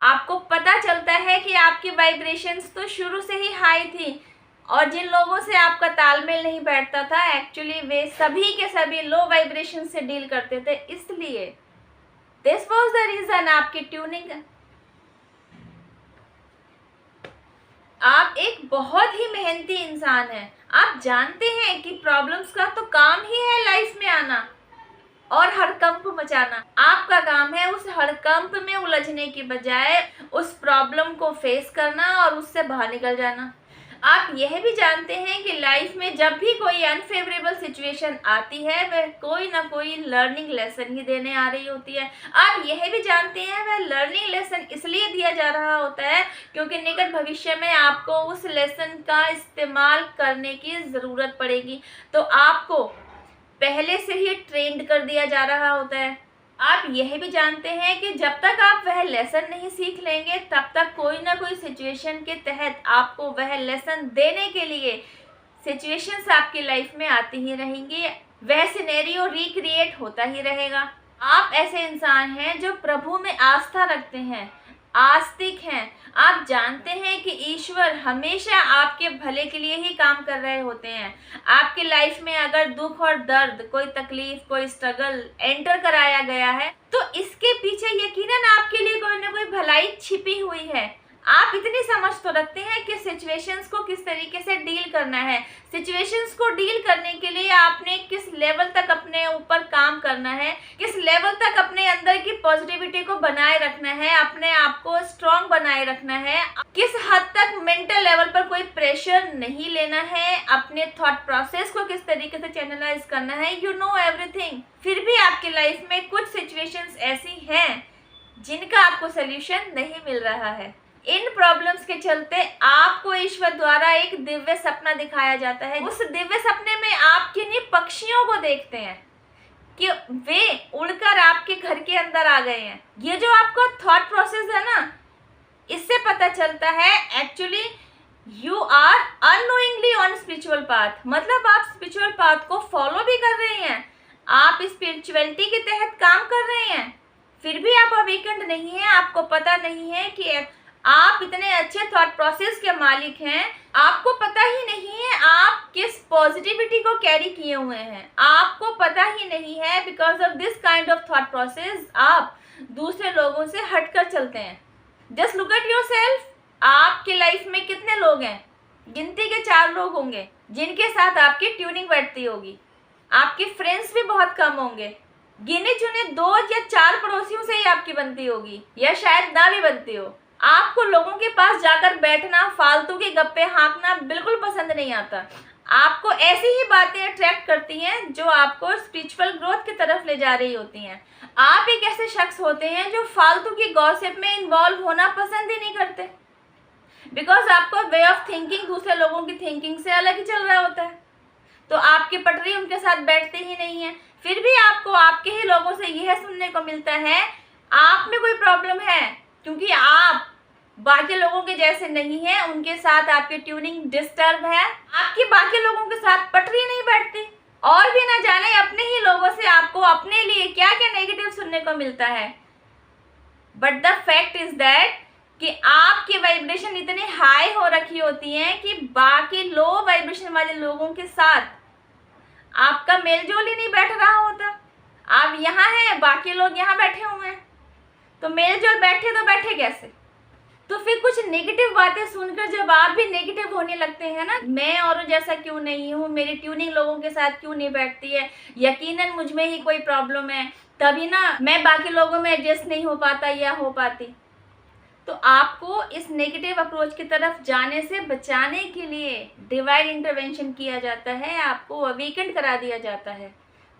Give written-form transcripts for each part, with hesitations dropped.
आपको पता चलता है कि आपकी वाइब्रेशंस तो शुरू से ही हाई थी और जिन लोगों से आपका तालमेल नहीं बैठता था एक्चुअली वे सभी के सभी लो वाइब्रेशन से डील करते थे। इसलिए दिस वाज द रीजन आपकी ट्यूनिंग। आप एक बहुत ही मेहनती इंसान हैं। आप जानते हैं कि प्रॉब्लम्स का तो काम ही है लाइफ में आना और हड़कंप मचाना। आपका काम है उस हड़कंप में उलझने की बजाय उस प्रॉब्लम को फेस करना और उससे बाहर निकल जाना। आप यह भी जानते हैं कि लाइफ में जब भी कोई अनफेवरेबल सिचुएशन आती है वह कोई ना कोई लर्निंग लेसन ही देने आ रही होती है। आप यह भी जानते हैं वह लर्निंग लेसन इसलिए दिया जा रहा होता है क्योंकि निकट भविष्य में आपको उस लेसन का इस्तेमाल करने की ज़रूरत पड़ेगी। तो आपको पहले से ही ट्रेंड कर दिया जा रहा होता है। आप यह भी जानते हैं कि जब तक आप वह लेसन नहीं सीख लेंगे तब तक कोई ना कोई सिचुएशन के तहत आपको वह लेसन देने के लिए सिचुएशंस आपकी लाइफ में आती ही रहेंगी। वह सिनेरियो रिक्रिएट होता ही रहेगा। आप ऐसे इंसान हैं जो प्रभु में आस्था रखते हैं, आस्तिक हैं। आप जानते हैं कि ईश्वर हमेशा आपके भले के लिए ही काम कर रहे होते हैं। आपकी लाइफ में अगर दुख और दर्द, कोई तकलीफ, कोई स्ट्रगल एंटर कराया गया है तो इसके पीछे यकीनन आपके लिए कोई ना कोई भलाई छिपी हुई है। आप इतनी समझ तो रखते हैं कि सिचुएशंस को किस तरीके से डील करना है। सिचुएशंस को डील करने के लिए आपने किस लेवल तक अपने ऊपर काम करना है, किस लेवल तक अपने अंदर की पॉजिटिविटी को बनाए रखना है, अपने आप को स्ट्रांग बनाए रखना है, किस हद तक मेंटल लेवल पर कोई प्रेशर नहीं लेना है, अपने थॉट प्रोसेस को किस तरीके से चैनलाइज करना है। You know everything. फिर भी आपकी लाइफ में कुछ सिचुएशंस ऐसी हैं जिनका आपको सोल्यूशन नहीं मिल रहा है। इन प्रॉब्लम्स के चलते आपको ईश्वर द्वारा एक दिव्य सपना दिखाया जाता है। उस दिव्य सपने में आप किन्हीं पक्षियों को देखते हैं कि वे उड़कर आपके घर के अंदर आ गए हैं। ये जो आपका थॉट प्रोसेस है ना, इससे पता चलता है actually you are unknowingly on spiritual path. मतलब आप स्पिरिचुअल पाथ को फॉलो भी कर रहे हैं, आप स्पिरिचुअलिटी के तहत काम कर रहे हैं, फिर भी आप अवेकन्ड नहीं है। आपको पता नहीं है कि आप इतने अच्छे थॉट प्रोसेस के मालिक हैं, आपको पता ही नहीं है आप किस पॉजिटिविटी को कैरी किए हुए हैं, आपको पता ही नहीं है। Because of this kind of thought process आप दूसरे लोगों से हटकर चलते हैं। Just look at yourself. आपके लाइफ में कितने लोग हैं? गिनती के 4 लोग होंगे जिनके साथ आपकी ट्यूनिंग बैठती होगी। आपके फ्रेंड्स भी बहुत कम होंगे। गिने चुने 2 या 4 पड़ोसियों से ही आपकी बनती होगी या शायद ना भी बनती हो। आपको लोगों के पास जाकर बैठना, फालतू के गप्पे हाँकना बिल्कुल पसंद नहीं आता। आपको ऐसी ही बातें अट्रैक्ट करती हैं जो आपको स्पिरिचुअल ग्रोथ की तरफ ले जा रही होती हैं। आप एक ऐसे शख्स होते हैं जो फालतू की गॉसिप में इन्वॉल्व होना पसंद ही नहीं करते। बिकॉज आपका वे ऑफ थिंकिंग दूसरे लोगों की थिंकिंग से अलग ही चल रहा होता है, तो आपकी पटरी उनके साथ बैठते ही नहीं है। फिर भी आपको आपके ही लोगों से यह सुनने को मिलता है आप में कोई प्रॉब्लम है, क्योंकि आप बाकी लोगों के जैसे नहीं हैं। उनके साथ आपकी ट्यूनिंग डिस्टर्ब है, आपकी बाकी लोगों के साथ पटरी नहीं बैठती। और भी ना जाने अपने ही लोगों से आपको अपने लिए क्या क्या नेगेटिव सुनने को मिलता है। But the fact is that कि आपकी वाइब्रेशन इतनी हाई हो रखी होती है कि बाकी लो वाइब्रेशन वाले लोगों के साथ आपका मेलजोल ही नहीं बैठ रहा होता। आप यहाँ हैं, बाकी लोग यहाँ बैठे हुए हैं, तो मेलजोल बैठे तो बैठे कैसे? तो फिर कुछ नेगेटिव बातें सुनकर जब आप भी नेगेटिव होने लगते हैं ना, मैं औरों जैसा क्यों नहीं हूँ, मेरी ट्यूनिंग लोगों के साथ क्यों नहीं बैठती है, यकीनन मुझ में ही कोई प्रॉब्लम है, तभी ना मैं बाकी लोगों में एडजस्ट नहीं हो पाता या हो पाती। तो आपको इस नेगेटिव अप्रोच की तरफ जाने से बचाने के लिए डिवाइन इंटरवेंशन किया जाता है, आपको अवेकन करा दिया जाता है,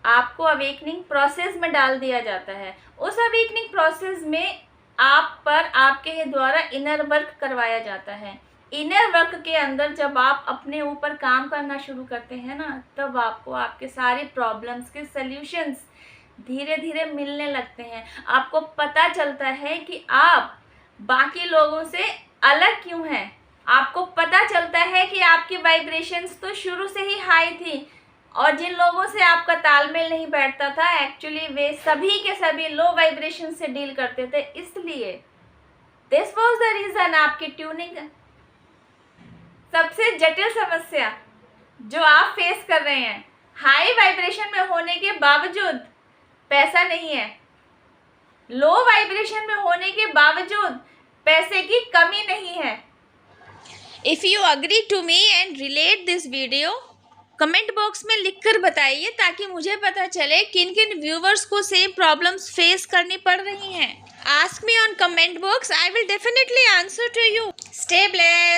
आपको अवेकनिंग प्रोसेस में डाल दिया जाता है। उस अवेकनिंग प्रोसेस में आप पर आपके ही द्वारा इनर वर्क करवाया जाता है। इनर वर्क के अंदर जब आप अपने ऊपर काम करना शुरू करते हैं ना, तब आपको आपके सारे प्रॉब्लम्स के सल्यूशंस धीरे धीरे मिलने लगते हैं। आपको पता चलता है कि आप बाकी लोगों से अलग क्यों हैं। आपको पता चलता है कि आपकी वाइब्रेशंस तो शुरू से ही हाई थी और जिन लोगों से आपका तालमेल नहीं बैठता था एक्चुअली वे सभी के सभी लो वाइब्रेशन से डील करते थे। इसलिए दिस वॉज द रीजन आपकी ट्यूनिंग। सबसे जटिल समस्या जो आप फेस कर रहे हैं, हाई वाइब्रेशन में होने के बावजूद पैसा नहीं है, लो वाइब्रेशन में होने के बावजूद पैसे की कमी नहीं है। If you agree to me and relate this video, comment box में लिखकर बताइए ताकि मुझे पता चले किन किन व्यूवर्स को सेम प्रॉब्लम्स फेस करनी पड़ रही हैं। Ask me on comment box, I will definitely answer to you. Stay blessed.